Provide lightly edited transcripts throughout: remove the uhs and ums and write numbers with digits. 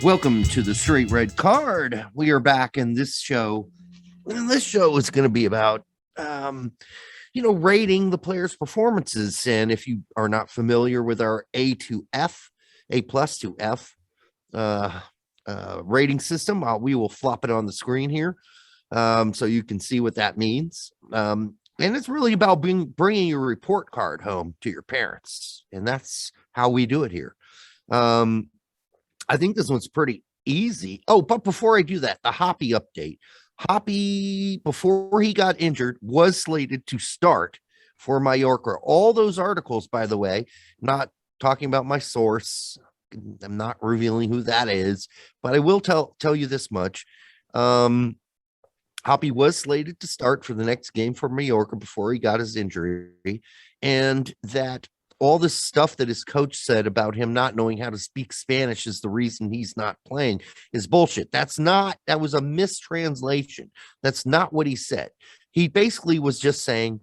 Welcome to the Straight Red Card. We are back in this show. And this show is going to be about, rating the players' performances. And if you are not familiar with our A to F, A plus to F rating system, we will flop it on the screen here so you can see what that means. And it's really about bringing your report card home to your parents. And that's how we do it here. I think this one's pretty easy. Oh, but before I do that, the Hoppy update. Hoppy, before he got injured, was slated to start for Mallorca. All those articles, by the way, not talking about my source. I'm not revealing who that is, but I will tell you this much. Hoppy was slated to start for the next game for Mallorca before he got his injury, and that all this stuff that his coach said about him not knowing how to speak Spanish is the reason he's not playing is bullshit. That was a mistranslation. That's not what he said. He basically was just saying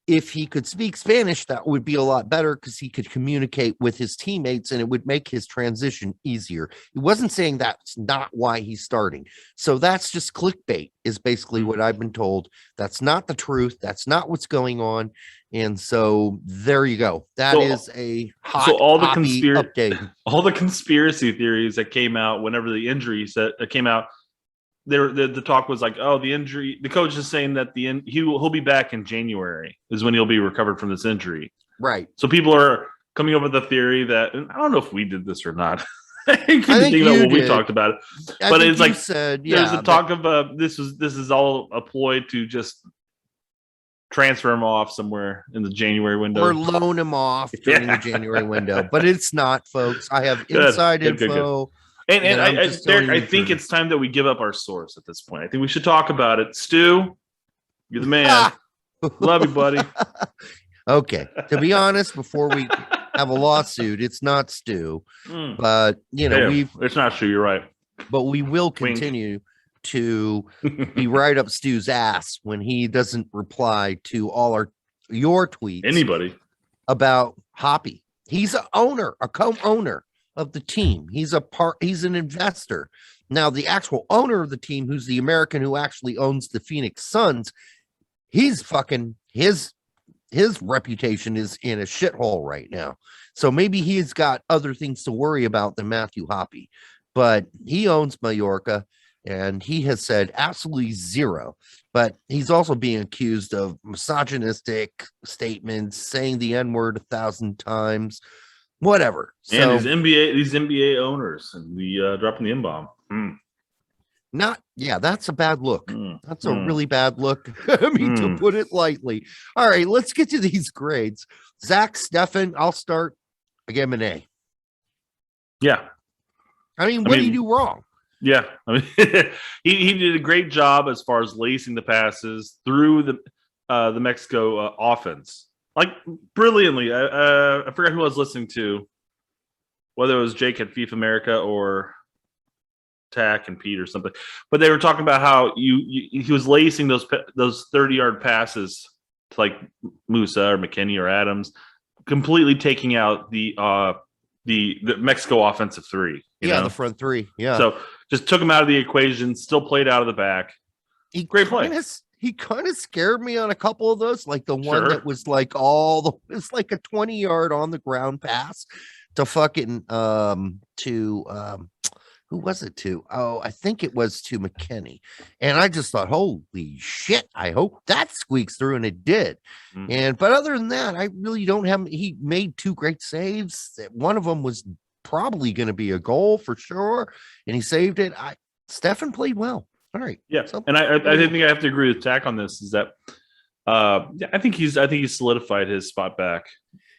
if he could speak Spanish, that would be a lot better because he could communicate with his teammates and it would make his transition easier. He wasn't saying that's not why he's starting. So that's just clickbait is basically what I've been told. That's not the truth. That's not what's going on. And so there you go. That is a hot update. All the conspiracy theories that came out whenever the injuries that came out, the talk was like, oh, the injury. The coach is saying that he'll be back in January is when he'll be recovered from this injury. Right. So people are coming up with the theory that, and I don't know if we did this or not. I think about what we talked about it, but it's like there's a talk of this is all a ploy to just transfer him off somewhere in the January window or loan him off during the January window, but it's not, folks. I have inside info. Good. And I think it's time that we give up our source at this point. I think we should talk about it. Stu, you're the man. Love you, buddy. Okay. To be honest, before we have a lawsuit, it's not Stu, but it's not Stu. You're right. But we will continue to be right up Stu's ass when he doesn't reply to all your tweets. Anybody about Hoppy. He's a co-owner of the team. He's an investor. Now, the actual owner of the team, who's the American who actually owns the Phoenix Suns, he's fucking his reputation is in a shithole right now. So maybe he's got other things to worry about than Matthew Hoppy. But he owns Mallorca, and he has said absolutely zero. But he's also being accused of misogynistic statements, saying the N-word 1,000 times. Whatever. And these NBA owners and the dropping the M-bomb. That's a bad look. That's a really bad look. I mean, to put it lightly. All right, let's get to these grades. Zach, Stefan, I'll start. I gave him an A. Yeah. What did he do wrong? Yeah. I mean, he did a great job as far as lacing the passes through the Mexico offense. Like brilliantly. I forgot who I was listening to, whether it was Jake at FIFA America or Tack and Pete or something, but they were talking about how he was lacing those 30-yard passes to like Musa or McKinney or Adams, completely taking out the Mexico offensive three. The front three. Yeah. So just took him out of the equation. Still played out of the back. Great play. He kind of scared me on a couple of those, like the one that was like it's like a 20-yard on the ground pass to fucking who was it to? Oh, I think it was to McKinney. And I just thought, holy shit, I hope that squeaks through, and it did. But other than that, I really don't have. He made two great saves. One of them was probably going to be a goal for sure, and he saved it. Stefan played well. All right. Yeah. And I think I have to agree with Tack on this is that I think he's solidified his spot back.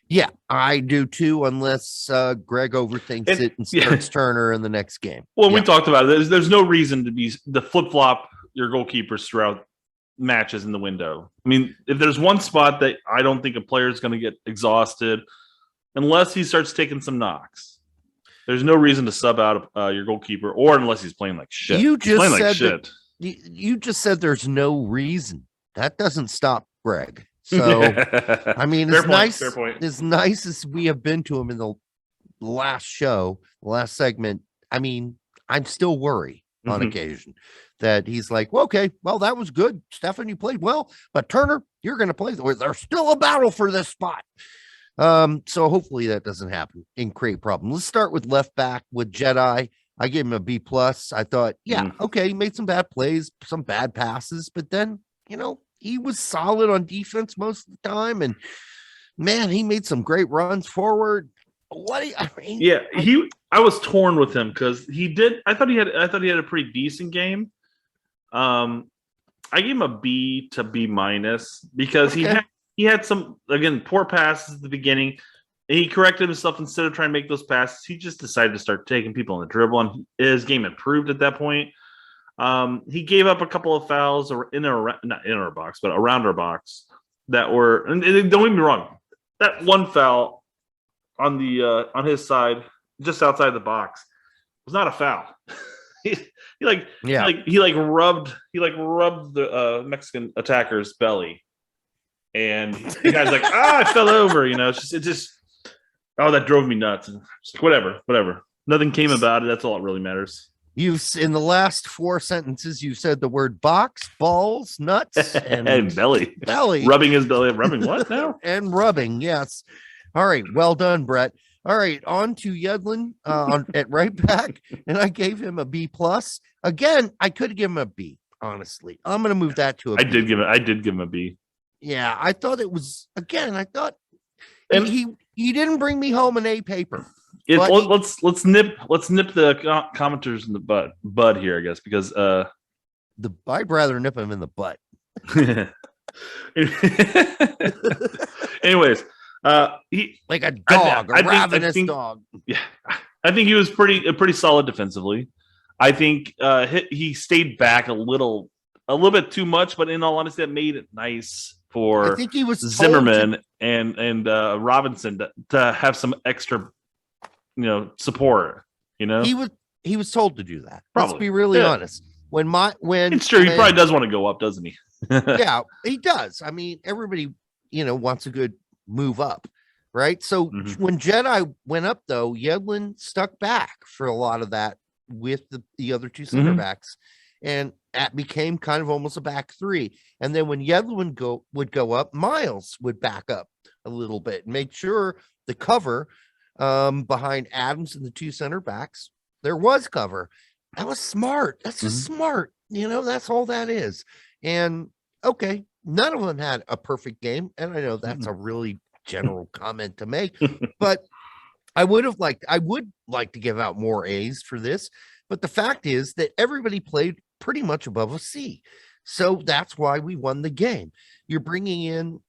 Yeah, I do too, unless Gregg overthinks it and starts Turner in the next game. Well, we talked about it. There's no reason to be the flip-flop your goalkeepers throughout matches in the window. I mean, if there's one spot that I don't think a player is going to get exhausted, unless he starts taking some knocks. There's no reason to sub out your goalkeeper, or unless he's playing like shit. You just said there's no reason. That doesn't stop Gregg. So, I mean, fair point. As nice as we have been to him in the last show, the last segment, I mean, I'm still worried on occasion that he's like, well, okay, well, that was good. Stefan, you played well, but Turner, you're going to play. There's still a battle for this spot. So hopefully that doesn't happen and create problems. Let's start with left back with Jedi. I gave him a B plus. I thought, yeah, okay, he made some bad plays, some bad passes, but then, he was solid on defense most of the time. And man, he made some great runs forward. I was torn with him because I thought he had a pretty decent game. I gave him a B to B minus because he had some, again, poor passes at the beginning. And he corrected himself. Instead of trying to make those passes, he just decided to start taking people on the dribble, and his game improved at that point. He gave up a couple of fouls not in our box, but around our box that were, and don't get me wrong, that one foul on his side, just outside the box, was not a foul. he rubbed the Mexican attacker's belly, and the guy's like, I fell over. That drove me nuts. And like, whatever. Nothing came about it. That's all that really matters. In the last 4 sentences, you said the word box, balls, nuts, and belly. Rubbing his belly. Rubbing what now? And rubbing, yes. All right. Well done, Brett. All right. On to Yedlin at right back. And I gave him a B plus. Again, I could give him a B, honestly. I'm going to move that to a B. I did give him a B. Yeah. I thought it was, and he didn't bring me home an A paper. Let's nip the commenters in the bud here, I guess, because I'd rather nip him in the butt. Anyways, he like a dog, a ravenous dog. Yeah, I think he was pretty solid defensively. I think he stayed back a little bit too much, but in all honesty, that made it nice for I think he was Zimmerman and Robinson to have some extra, support. He was told to do that. Probably. Let's be really honest. When it's true, he probably does want to go up, doesn't he? Yeah, he does. I mean, everybody wants a good move up, right? So when Jedi went up, though, Yedlin stuck back for a lot of that with the other two center backs, and that became kind of almost a back three. And then when Yedlin would go up, Miles would back up a little bit and make sure the cover behind Adams and the two center backs, there was cover. That was smart. That's just smart. That's all that is. And okay, none of them had a perfect game. And I know that's a really general comment to make, but I would like to give out more A's for this. But the fact is that everybody played pretty much above a C. So that's why we won the game. You're bringing in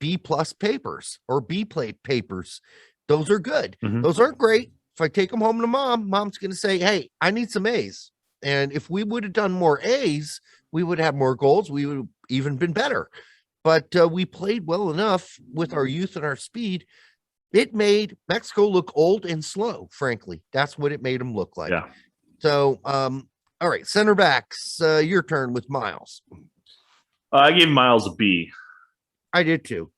B plus papers or B plate papers. Those are good. Those aren't great. If I take them home to mom's going to say, hey, I need some A's. And if we would have done more A's, we would have more goals. We would have even been better. But we played well enough with our youth and our speed. It made Mexico look old and slow, frankly. That's what it made them look like. Yeah. So, all right, center backs, your turn with Miles. I gave Miles a B. I did too.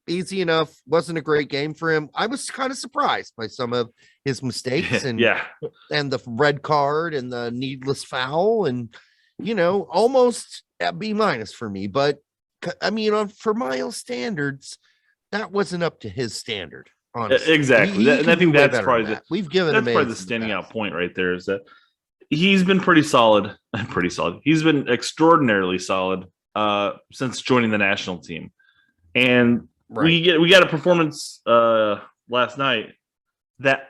Easy enough. Wasn't a great game for him. I was kind of surprised by some of his mistakes and the red card and the needless foul and almost a B minus for me. But I mean, for Miles standards, that wasn't up to his standard. Honestly. Exactly. And I think that's probably we've given that's probably the standing out point right there is that he's been pretty solid. He's been extraordinarily solid since joining the national team. And we got a performance last night that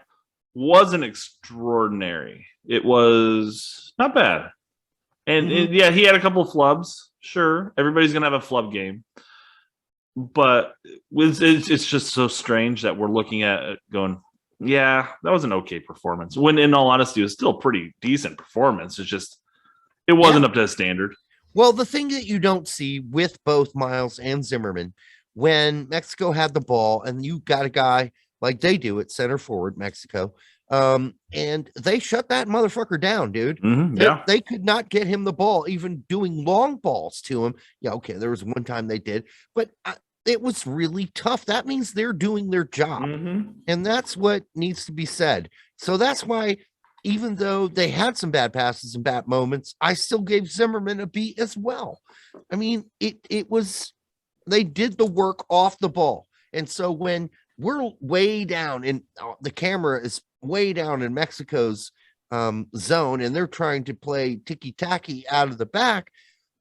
wasn't extraordinary. It was not bad. And he had a couple of flubs. Sure, everybody's going to have a flub game. But it's just so strange that we're looking at it going, yeah, that was an okay performance. When in all honesty, it was still a pretty decent performance. It's just, it wasn't up to his standard. Well, the thing that you don't see with both Miles and Zimmerman, when Mexico had the ball and you got a guy like they do at center forward, Mexico, and they shut that motherfucker down, dude. They could not get him the ball, even doing long balls to him. Yeah, okay, there was one time they did, but it was really tough. That means they're doing their job, and that's what needs to be said. So that's why even though they had some bad passes and bad moments, I still gave Zimmerman a B as well. I mean, it was they did the work off the ball. And so when we're way down and the camera is way down in Mexico's zone and they're trying to play ticky-tacky out of the back,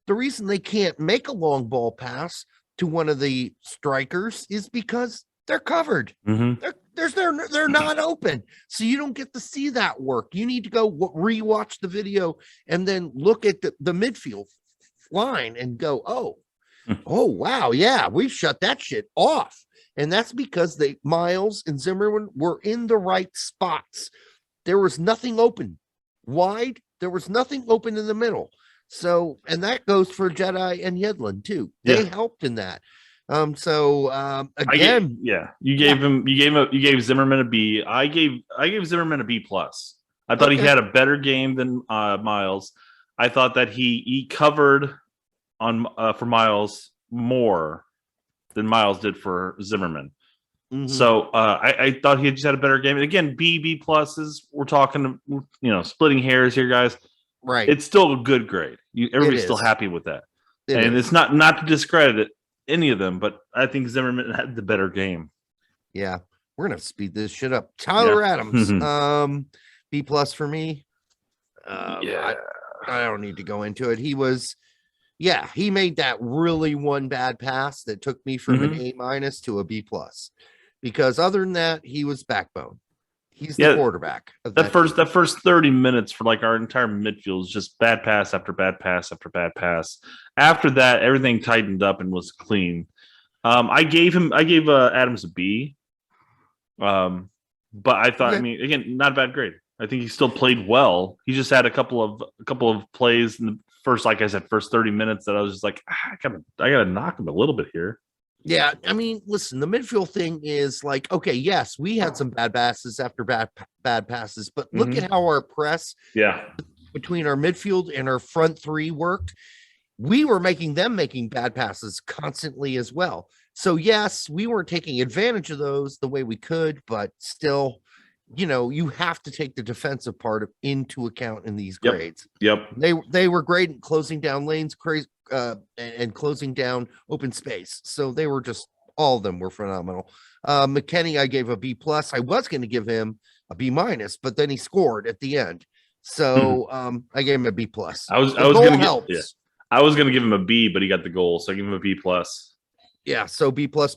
the reason they can't make a long ball pass to one of the strikers is because they're covered. Mm-hmm. They're not open. So you don't get to see that work. You need to go rewatch the video and then look at the midfield line and go, oh, wow. Yeah, we shut that shit off. And that's because Miles and Zimmerman were in the right spots. There was nothing open wide. There was nothing open in the middle. So, and that goes for Jedi and Yedlin too. They helped in that. Again, you gave Zimmerman a B. I gave Zimmerman a B plus. I thought he had a better game than Miles. I thought that he covered on for Miles more than Miles did for Zimmerman. Mm-hmm. So I thought he just had a better game. And again, B pluses. We're talking, splitting hairs here, guys. Right. It's still a good grade. Everybody's still happy with that. It's not to discredit any of them, but I think Zimmerman had the better game. Yeah. We're going to speed this shit up. Tyler Adams, B plus for me. I don't need to go into it. He made that really one bad pass that took me from an A minus to a B plus, because other than that, he was backbone. He's the quarterback. Yeah, I mean, listen, the midfield thing is like, okay, yes, we had some bad passes after bad passes, but look at how our press between our midfield and our front three worked. We were making bad passes constantly as well. So yes, we weren't taking advantage of those the way we could, but still, you have to take the defensive part into account in these grades. Yep. They were great at closing down lanes, and closing down open space. So they were just, all of them were phenomenal. McKenny, I gave a B plus. I was going to give him a B minus, but then he scored at the end. So I gave him a B plus. I was going to give him a B, but he got the goal, so I give him a B plus. Yeah, so B plus,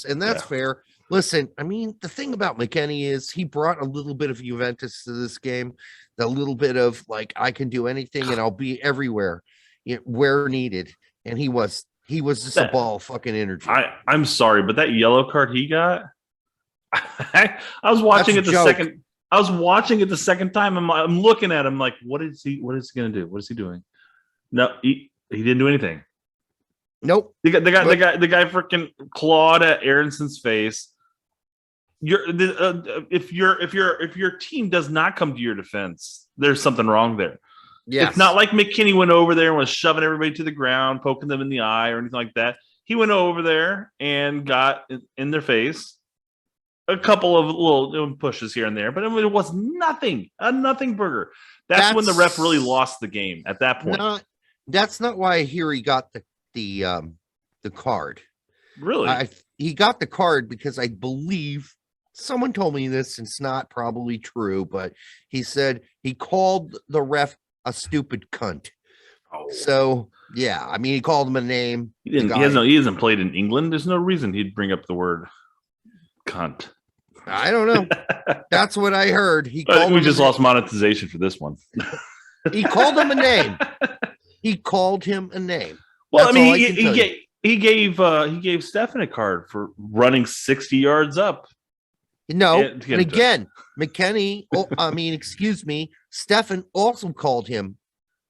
and that's fair. Listen, I mean, the thing about McKenny is he brought a little bit of Juventus to this game, a little bit of like, I can do anything and I'll be everywhere where needed. And he was just a ball of fucking energy. I'm sorry, but that yellow card he got, I was watching it the second time. I'm looking at him like, what is he going to do? What is he doing? No, he didn't do anything. Nope. The guy freaking clawed at Aaronson's face. If your team does not come to your defense, there's something wrong there. Yes. It's not like McKinney went over there and was shoving everybody to the ground, poking them in the eye or anything like that. He went over there and got in their face a couple of little pushes here and there, but it was a nothing burger. That's when the ref really lost the game at that point. That's not why I hear he got the card. Really? He got the card because I believe someone told me this, and it's not probably true, but he said he called the ref a stupid cunt. So yeah, I mean, he called him a name. He hasn't played in England. There's no reason he'd bring up the word cunt. I don't know. That's what I heard. We just lost monetization for this one. He called him a name. He called him a name. Well, I mean, he gave Stefan a card for running 60 yards up. No, and again, McKenny, Stefan also called him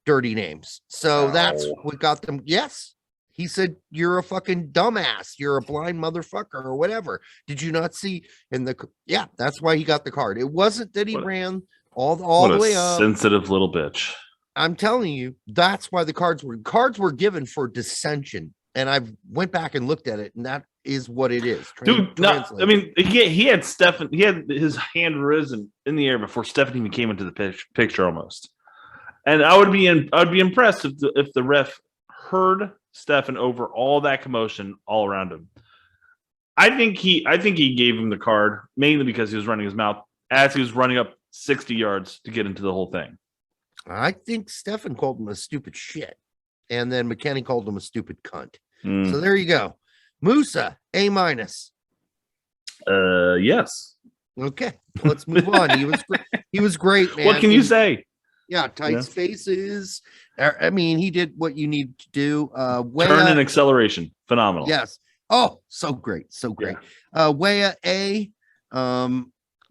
dirty names. So that's what got them. Yes. He said, you're a fucking dumbass. You're a blind motherfucker or whatever. Did you not see that's why he got the card. It wasn't that he ran all the way up. Sensitive little bitch. I'm telling you, that's why the cards were given for dissension and I've went back and looked at it, and that is what it is. Dude, no, I mean, he had Stephen. He had his hand risen in the air before Stephen even came into the picture, almost. And I'd be impressed if the ref heard Stephen over all that commotion all around him. I think he gave him the card mainly because he was running his mouth as he was running up 60 yards to get into the whole thing. I think Stephen called him a stupid shit, and then McKenny called him a stupid cunt. So there you go. Musa, A-. Yes. Okay, let's move on. He was great, man. What can you say? Yeah, tight spaces. I mean, he did what you need to do. Turn and acceleration, phenomenal. Yes. Oh, so great, so great. Weah A,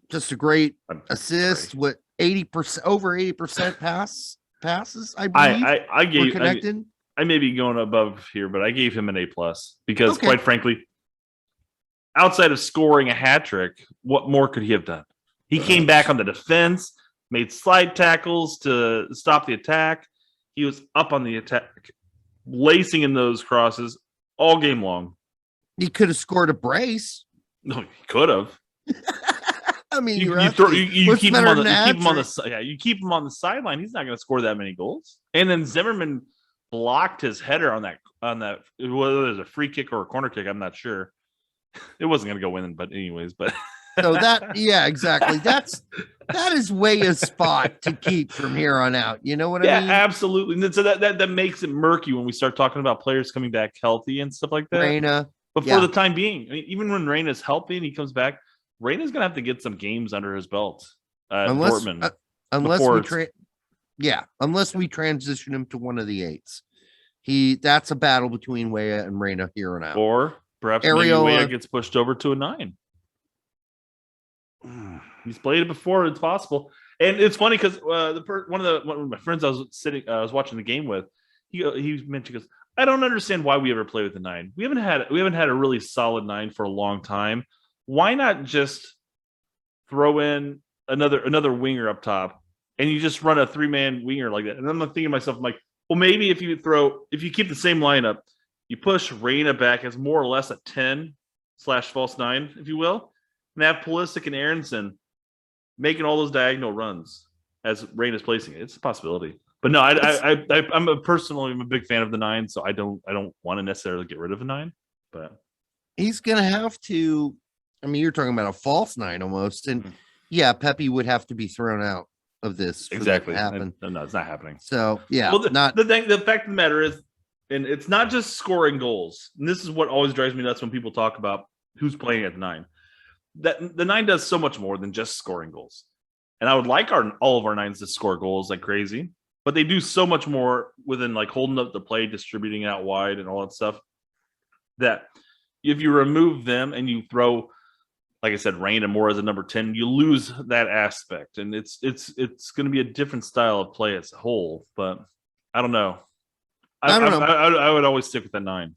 just a great assist. What 80%, over 80% passes? I believe. I gave connected. I may be going above here, but I gave him an A+ because, quite frankly, outside of scoring a hat trick, what more could he have done? He came back on the defense, made slide tackles to stop the attack. He was up on the attack, lacing in those crosses all game long. He could have scored a brace. No, he could have. I mean, you keep him on the sideline. He's not going to score that many goals. And then Zimmerman blocked his header on that whether it was a free kick or a corner kick. I'm not sure. It wasn't going to go in, but anyways, but. So exactly. That is Weah's spot to keep from here on out. You know what I mean? Yeah, absolutely. And so that makes it murky when we start talking about players coming back healthy and stuff like that. Reyna. But for the time being, I mean, even when Reyna's healthy and he comes back, Reyna's going to have to get some games under his belt at Dortmund. Unless we transition him to one of the 8s. That's a battle between Weah and Reyna here on out. Or perhaps Weah gets pushed over to a 9. He's played it before. It's possible, and it's funny because one of my friends I was watching the game with, he mentioned, he goes, I don't understand why we ever play with the 9. We haven't had a really solid 9 for a long time. Why not just throw in another winger up top, and you just run a 3-man winger like that? And I'm thinking to myself, I'm like, well, maybe if you keep the same lineup, you push Reyna back as more or less a 10/false 9, if you will. And have Pulisic and Aronson making all those diagonal runs as Reyna's placing it. It's a possibility. But no, I'm a big fan of the 9, so I don't want to necessarily get rid of a 9. But he's gonna have to. I mean, you're talking about a false 9 almost, and Pepe would have to be thrown out of this. Exactly. To happen. No, it's not happening. So well, the fact of the matter is, and it's not just scoring goals. And this is what always drives me nuts when people talk about who's playing at the 9. That the 9 does so much more than just scoring goals. And I would like all of our 9s to score goals like crazy, but they do so much more within like holding up the play, distributing out wide and all that stuff, that if you remove them and you throw, like I said, Reyna more as a number 10, you lose that aspect. And it's going to be a different style of play as a whole, but I don't know. I would always stick with that 9.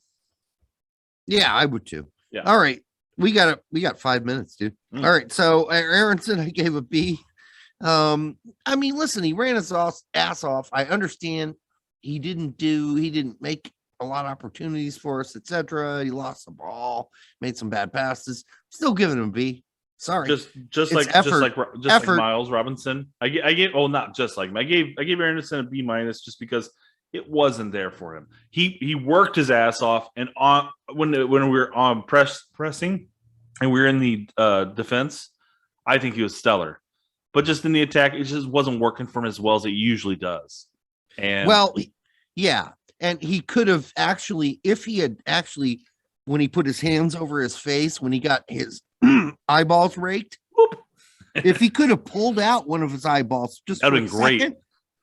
Yeah, I would too. Yeah. All right. We got 5 minutes, dude. All right. So Aronson, I gave a B. I mean, listen, he ran his ass off. I understand he didn't make a lot of opportunities for us, etc. He lost the ball, made some bad passes. Still giving him a B. Sorry. Just like Miles Robinson. I gave Aronson a B- just because it wasn't there for him. He worked his ass off, and when we were on pressing and we were in the defense, I think he was stellar. But just in the attack, it just wasn't working for him as well as it usually does. And and he could have actually, if he had actually, when he put his hands over his face, when he got his eyeballs raked, if he could have pulled out one of his eyeballs just that'd been great,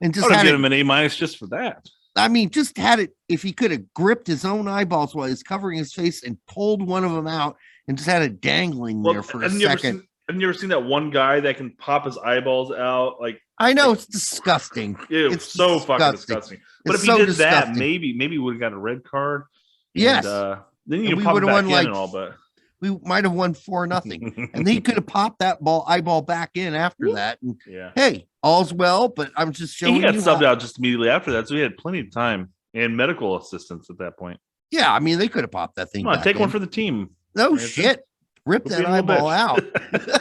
and just give him an A- just for that. I mean, just had it, if he could have gripped his own eyeballs while he's covering his face and pulled one of them out and just had it dangling there for a second. Have you ever seen that one guy that can pop his eyeballs out? Like, I know, it's disgusting. It's so fucking disgusting. But if he did that, maybe we would have got a red card. Yes. And, then you pop it back in and all, but we might have won 4-0. And he could have popped that eyeball back in after that. And hey, all's well, but I'm just showing you. He got subbed out just immediately after that, so he had plenty of time and medical assistance at that point. Yeah, I mean, they could have popped that thing. Come on, back take one in. for the team. No Right, shit. Rip Quit that being a little eyeball bitch.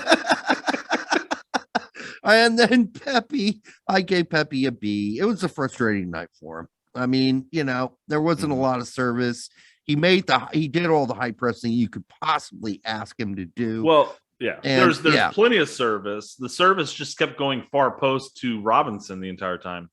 out. And then Pepe, I gave Pepe a B. It was a frustrating night for him. I mean, there wasn't a lot of service. He did all the high pressing you could possibly ask him to do. Well, yeah, And, there's plenty of service. The service just kept going far post to Robinson the entire time.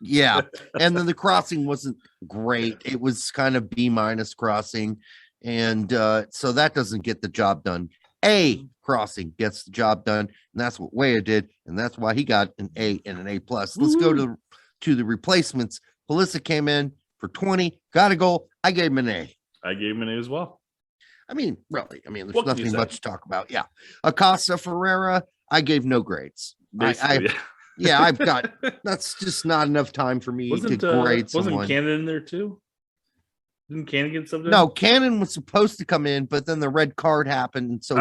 Yeah. And then the crossing wasn't great. It was kind of B- crossing. And so that doesn't get the job done. A crossing gets the job done. And that's what Weah did. And that's why he got an A and an A+. Let's go to the replacements. Melissa came in for 20, got a goal. I gave him an A. I gave him an A as well. I mean, really, there's What can you nothing say? much to talk about. Yeah. Acosta Ferreira, I gave no grades. Basically, Yeah, I've got, that's just not enough time for me to grade someone. Wasn't Cannon in there too? Didn't Cannon get something? No, Cannon was supposed to come in, but then the red card happened. So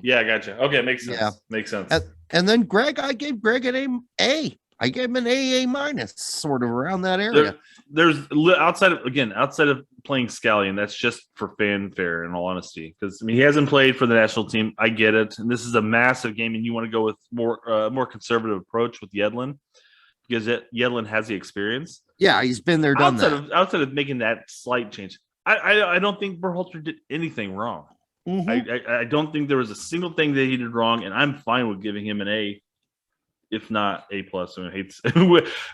yeah, gotcha. Okay, makes sense. Yeah. Makes sense. And then Gregg, I gave Gregg an A. I gave him an A-, sort of around that area. There's outside of playing Scallion, that's just for fanfare, in all honesty. Because he hasn't played for the national team. I get it, and this is a massive game, and you want to go with more conservative approach with Yedlin because Yedlin has the experience. Yeah, he's been there, done that. Outside of making that slight change, I don't think Berhalter did anything wrong. Mm-hmm. I don't think there was a single thing that he did wrong, and I'm fine with giving him an A, if not A+. I mean, it's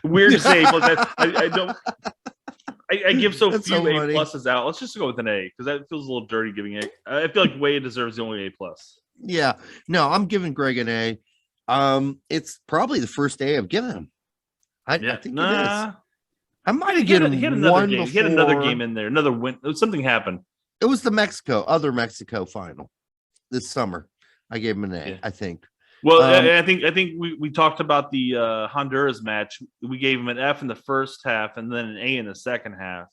weird to say A+. I don't. I give so That's few so funny. A+s out. Let's just go with an A because that feels a little dirty giving A. I feel like Weah deserves the only A+. Yeah, no, I'm giving Gregg an A. It's probably the first A I've given him. I think it is. I might have given him he had another game. before. He had another game in there. Another win. Something happened. It was the other Mexico final this summer. I gave him an A, I think. Well, I think we talked about the Honduras match. We gave him an F in the first half and then an A in the second half.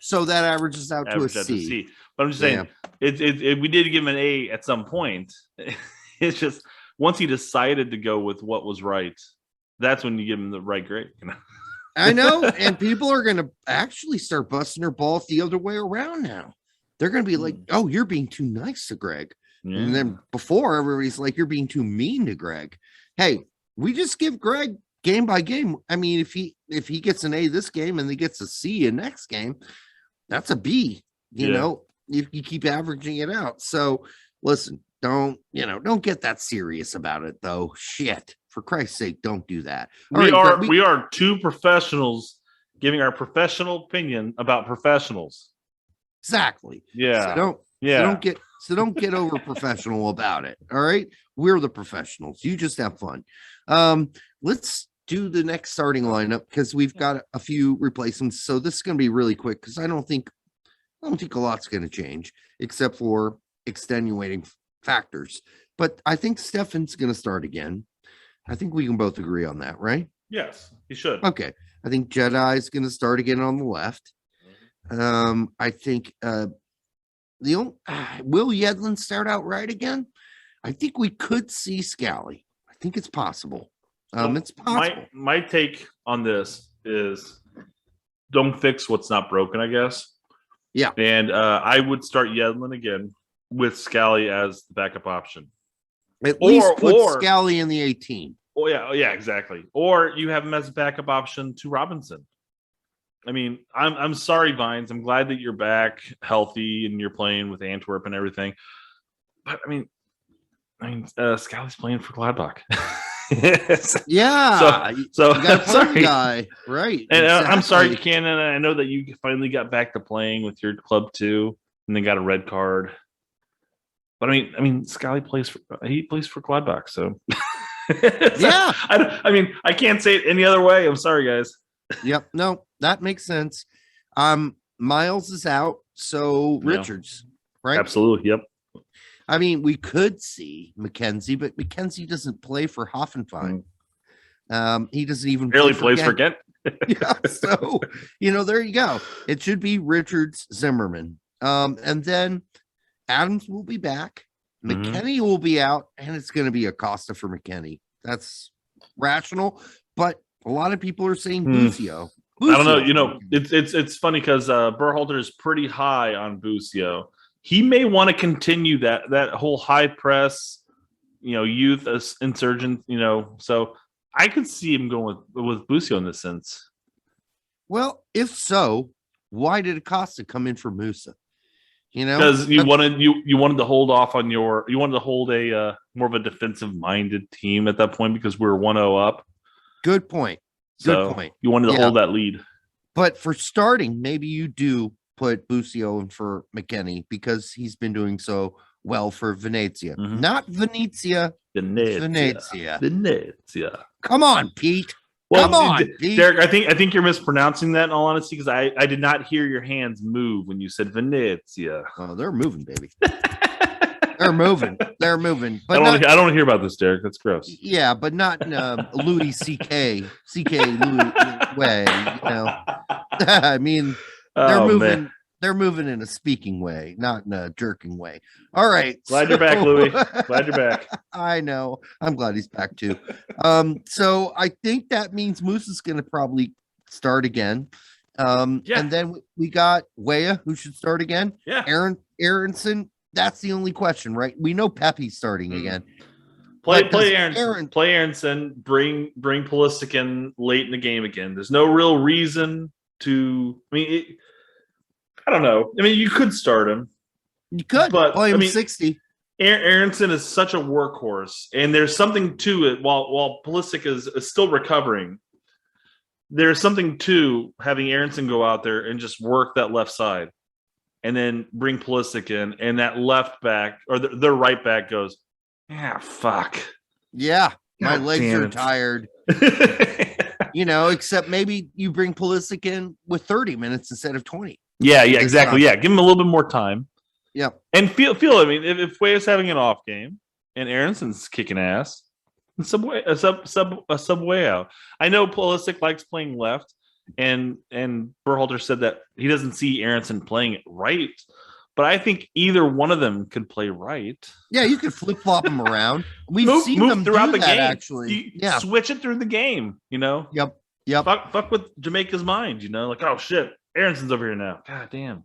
So that averages out to a C. But I'm just saying, we did give him an A at some point. It's just once he decided to go with what was right, that's when you give him the right grade. I know, and people are going to actually start busting their balls the other way around now. They're going to be like, "Oh, you're being too nice to Gregg." Yeah. And then before, everybody's like, "You're being too mean to Gregg." Hey, we just give Gregg game by game. I mean, if he gets an A this game and he gets a C in next game, that's a B. You know, if you keep averaging it out. So listen, don't get that serious about it, though. Shit, for Christ's sake, don't do that. We are two professionals giving our professional opinion about professionals. Exactly. Yeah. So don't get over professional about it. All right. We're the professionals. You just have fun. Let's do the next starting lineup because we've got a few replacements. So this is going to be really quick because I don't think a lot's going to change except for extenuating factors. But I think Stefan's going to start again. I think we can both agree on that, right? Yes, he should. Okay. I think Jedi's going to start again on the left. I think will Yedlin start out right again? I think we could see Scally. I think it's possible. It's possible. My take on this is don't fix what's not broken, I guess. Yeah. And I would start Yedlin again with Scally as the backup option. At least put Scally in the 18. Oh yeah, exactly. Or you have him as a backup option to Robinson. I mean, I'm sorry, Vines. I'm glad that you're back healthy and you're playing with Antwerp and everything. But I mean, Scally's playing for Gladbach. Yeah. So you got I'm sorry, guy, right? And exactly. I'm sorry, Cannon. I know that you finally got back to playing with your club too, and then got a red card. But I mean, Scally plays for Gladbach, so yeah. I can't say it any other way. I'm sorry, guys. Yep. No, that makes sense. Miles is out, so Richards, right? Absolutely. Yep. I mean, we could see McKenzie, but McKenzie doesn't play for Hoffenheim. He doesn't even barely plays for Ghent. Yeah, so there you go. It should be Richards, Zimmerman, and then Adams will be back. McKennie will be out, and it's going to be Acosta for McKennie. That's rational, but a lot of people are saying Bucio. I don't know. Busio. You know, it's funny because Berhalter is pretty high on Busio. He may want to continue that whole high press, youth as insurgent. So I could see him going with Busio in this sense. Well, if so, why did Acosta come in for Musa? Because you wanted to hold off on you wanted to hold a more of a defensive minded team at that point because we were 1-0 up. Good point. Good point. You wanted to hold that lead. But for starting, maybe you do put Busio in for McKennie because he's been doing so well for Venezia. Mm-hmm. Not Venezia. Venezia. Come on, Pete. Well, come on, Pete. Derek. I think you're mispronouncing that in all honesty because I did not hear your hands move when you said Venezia. Oh, they're moving, baby. They're moving. But I don't want to hear about this, Derek. That's gross. Yeah, but not in a Ludi CK Ludi way. I mean, they're moving. Man. They're moving in a speaking way, not in a jerking way. All right. Glad you're back, Louis. Glad you're back. I know. I'm glad he's back too. So I think that means Moose is going to probably start again. And then we got Weah, who should start again. Yeah. Aronson. That's the only question, right? We know Pepe's starting again. Play Aronson. Bring Pulisic in late in the game again. There's no real reason to. I don't know. You could start him. You could, but play him 60. Aronson is such a workhorse, and there's something to it. While Pulisic is still recovering, there's something to having Aronson go out there and just work that left side, and then bring Pulisic in, and that left back or the right back goes, fuck. Yeah, my legs are tired. Except maybe you bring Pulisic in with 30 minutes instead of 20. Yeah, exactly. Yeah, give him a little bit more time. Yeah, and feel. If Weah's having an off game and Aronson's kicking ass, sub Weah. I know Pulisic likes playing left, and Berhalter said that he doesn't see Aronson playing it right. But I think either one of them could play right. Yeah, you could flip flop them around. We've seen them throughout the game. Actually, switch it through the game. Yep. Fuck with Jamaica's mind. Like, oh shit. Aaronson's over here now. God damn.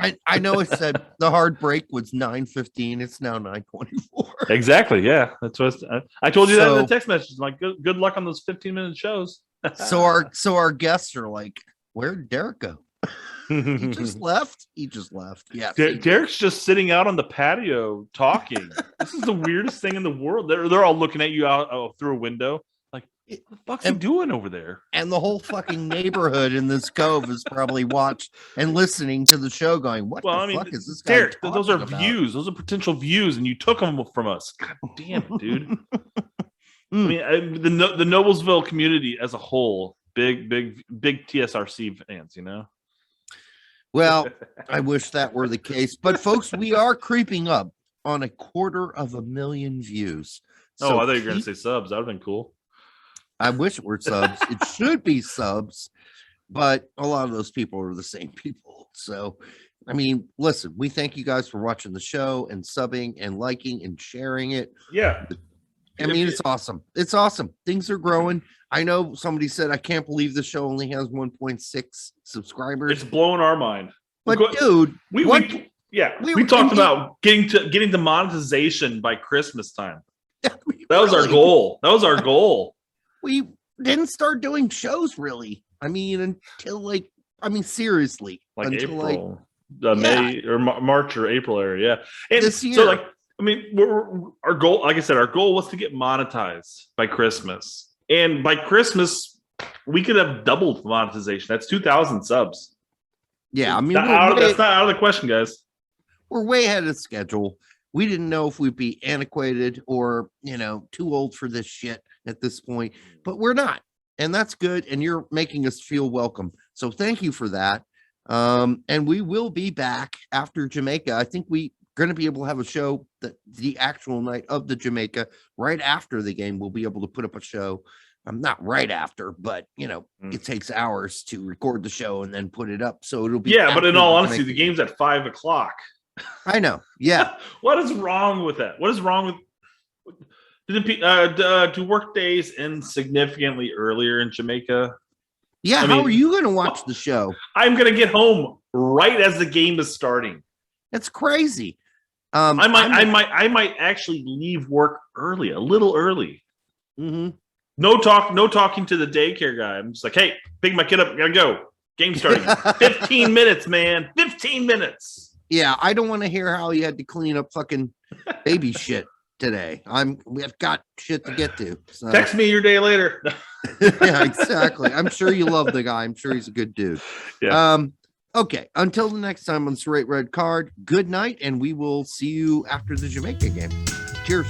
I know it said the hard break was 9:15. It's now 9:24. Exactly. Yeah. That's what I told you that in the text message. I'm like, good luck on those 15-minute shows. so our guests are like, where did Derek go? He just left. Yeah. Derek's just sitting out on the patio talking. This is the weirdest thing in the world. They're all looking at you out through a window. What the fuck's he doing over there? And the whole fucking neighborhood in this cove is probably watched and listening to the show going, what the fuck is this guy Derek, those are views. Those are potential views, and you took them from us. God damn it, dude. The Noblesville community as a whole, big TSRC fans, Well, I wish that were the case. But, folks, we are creeping up on 250,000 views. So I thought you were going to say subs. That would have been cool. I wish it were subs. It should be subs, but a lot of those people are the same people. So, listen, we thank you guys for watching the show and subbing and liking and sharing it. Yeah. It's awesome. It's awesome. Things are growing. I know somebody said, I can't believe the show only has 1.6 subscribers. It's blowing our mind. But dude, we talked about getting to monetization by Christmas time. That was our goal. We didn't start doing shows really. Until seriously, like until April, May or March or April area. Yeah, and this year. So our goal, like I said, our goal was to get monetized by Christmas, and by Christmas we could have doubled monetization. That's 2,000 subs. Yeah, that's not out of the question, guys. We're way ahead of schedule. We didn't know if we'd be antiquated or, too old for this shit at this point, but we're not. And that's good. And you're making us feel welcome. So thank you for that. And we will be back after Jamaica. I think we're going to be able to have a show that the actual night of the Jamaica, right after the game, we'll be able to put up a show. Not right after, but it takes hours to record the show and then put it up. So it'll be but in all honesty, the game's at 5:00. I know. Yeah. What is wrong with that? What is wrong with do work days end significantly earlier in Jamaica? Yeah, I how mean- are you going to watch the show? I'm gonna get home right as the game is starting. That's crazy. I might actually leave work early, a little early. Mhm. No talking to the daycare guy. I'm just like, hey, pick my kid up, gotta go. Game starting. 15 minutes, man. 15 minutes. Yeah, I don't want to hear how you had to clean up fucking baby shit today. We've got shit to get to. So. Text me your day later. Yeah, exactly. I'm sure you love the guy. I'm sure he's a good dude. Yeah. Okay. Until the next time on Straight Red Card, good night, and we will see you after the Jamaica game. Cheers.